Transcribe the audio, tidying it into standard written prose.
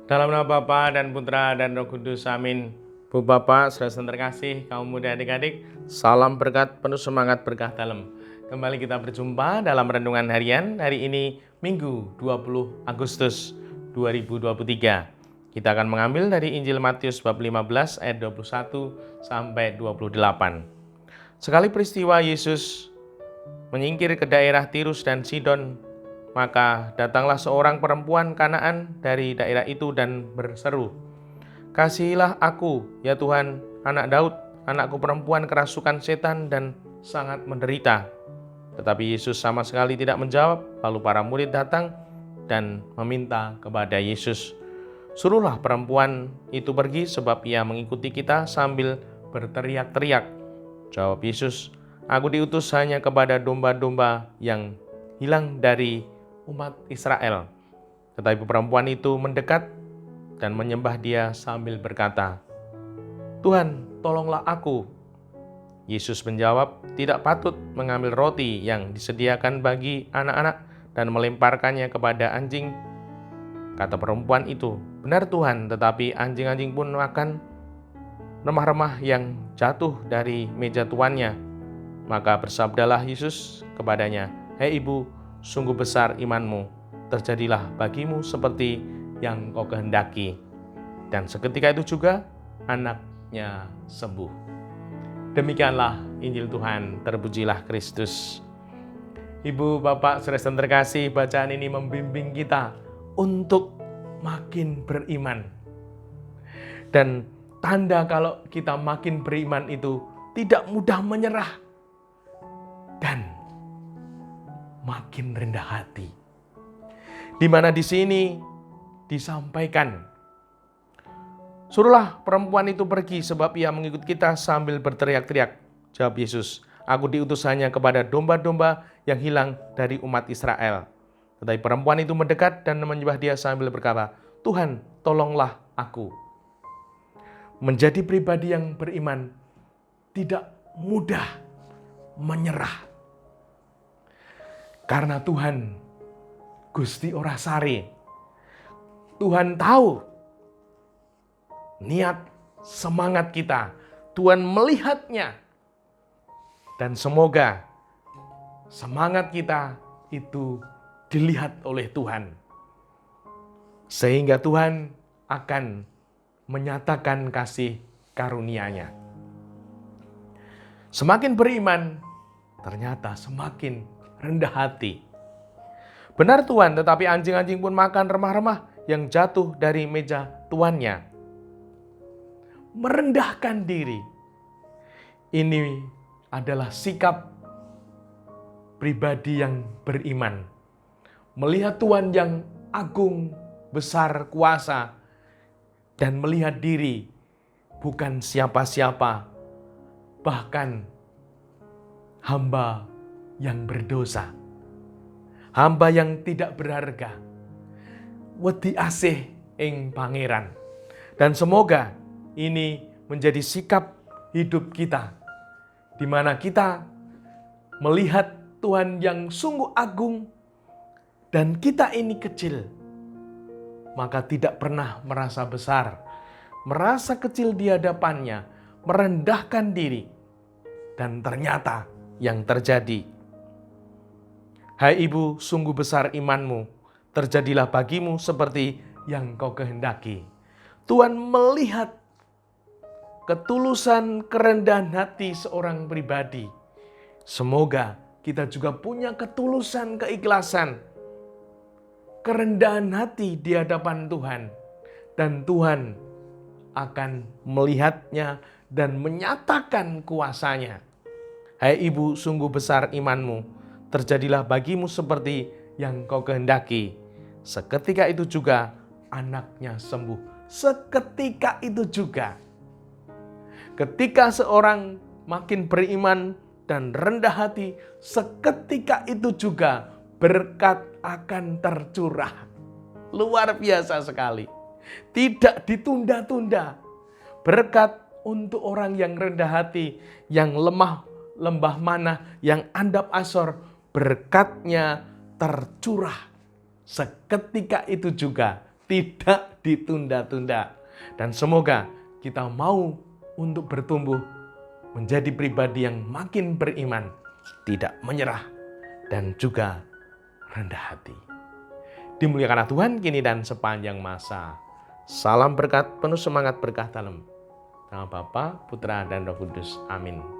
Dalam nama Bapa dan Putra dan Roh Kudus, amin. Bu Bapak, saudara terkasih, kaum muda adik-adik, salam berkat, penuh semangat berkah dalam. Kembali kita berjumpa dalam renungan harian hari ini, Minggu 20 Agustus 2023. Kita akan mengambil dari Injil Matius bab 15 ayat 21 sampai 28. Sekali peristiwa Yesus menyingkir ke daerah Tirus dan Sidon, maka datanglah seorang perempuan Kanaan dari daerah itu dan berseru, "Kasihilah aku, ya Tuhan, anak Daud, anakku perempuan kerasukan setan dan sangat menderita." Tetapi Yesus sama sekali tidak menjawab. Lalu para murid datang dan meminta kepada Yesus, "Suruhlah perempuan itu pergi sebab ia mengikuti kita," sambil berteriak-teriak. Jawab Yesus, "Aku diutus hanya kepada domba-domba yang hilang dari umat Israel." Tetapi perempuan itu mendekat dan menyembah Dia sambil berkata, "Tuhan, tolonglah aku." Yesus menjawab, "Tidak patut mengambil roti yang disediakan bagi anak-anak dan melemparkannya kepada anjing." Kata perempuan itu, "Benar Tuhan, tetapi anjing-anjing pun makan remah-remah yang jatuh dari meja tuannya." Maka bersabdalah Yesus kepadanya, "Hei ibu, sungguh besar imanmu, terjadilah bagimu seperti yang kau kehendaki." Dan seketika itu juga anaknya sembuh. Demikianlah Injil Tuhan, terpujilah Kristus. Ibu, Bapak, saudara terkasih, bacaan ini membimbing kita untuk makin beriman. Dan tanda kalau kita makin beriman itu tidak mudah menyerah dan makin rendah hati. Di mana di sini disampaikan, "Suruhlah perempuan itu pergi sebab ia mengikut kita," sambil berteriak-teriak. Jawab Yesus, "Aku diutus hanya kepada domba-domba yang hilang dari umat Israel." Tetapi perempuan itu mendekat dan menyembah Dia sambil berkata, "Tuhan, tolonglah aku." Menjadi pribadi yang beriman tidak mudah menyerah. Karena Tuhan Gusti ora sare. Tuhan tahu niat semangat kita. Tuhan melihatnya. Dan semoga semangat kita itu dilihat oleh Tuhan. Sehingga Tuhan akan menyatakan kasih karunia-Nya. Semakin beriman, ternyata semakin rendah hati. Benar Tuhan, tetapi anjing-anjing pun makan remah-remah yang jatuh dari meja tuannya. Merendahkan diri. Ini adalah sikap pribadi yang beriman. Melihat Tuhan yang agung, besar, kuasa, dan melihat diri bukan siapa-siapa, bahkan hamba yang berdosa, hamba yang tidak berharga. Wedi asih ing pangeran. Dan semoga ini menjadi sikap hidup kita, di mana kita melihat Tuhan yang sungguh agung dan kita ini kecil, maka tidak pernah merasa besar, merasa kecil di hadapannya, merendahkan diri. Dan ternyata yang terjadi, "Hai ibu, sungguh besar imanmu, terjadilah bagimu seperti yang kau kehendaki." Tuhan melihat ketulusan, kerendahan hati seorang pribadi. Semoga kita juga punya ketulusan, keikhlasan, kerendahan hati di hadapan Tuhan. Dan Tuhan akan melihatnya dan menyatakan kuasa-Nya. "Hai ibu, sungguh besar imanmu, terjadilah bagimu seperti yang kau kehendaki." Seketika itu juga anaknya sembuh. Seketika itu juga. Ketika seorang makin beriman dan rendah hati, seketika itu juga berkat akan tercurah. Luar biasa sekali. Tidak ditunda-tunda. Berkat untuk orang yang rendah hati, yang lemah, lembah mana, yang andap asor, berkatnya tercurah. Seketika itu juga tidak ditunda-tunda. Dan semoga kita mau untuk bertumbuh menjadi pribadi yang makin beriman, tidak menyerah, dan juga rendah hati. Dimuliakanlah Tuhan kini dan sepanjang masa. Salam berkat, penuh semangat berkah dalam nama Bapa, Putra, dan Roh Kudus. Amin.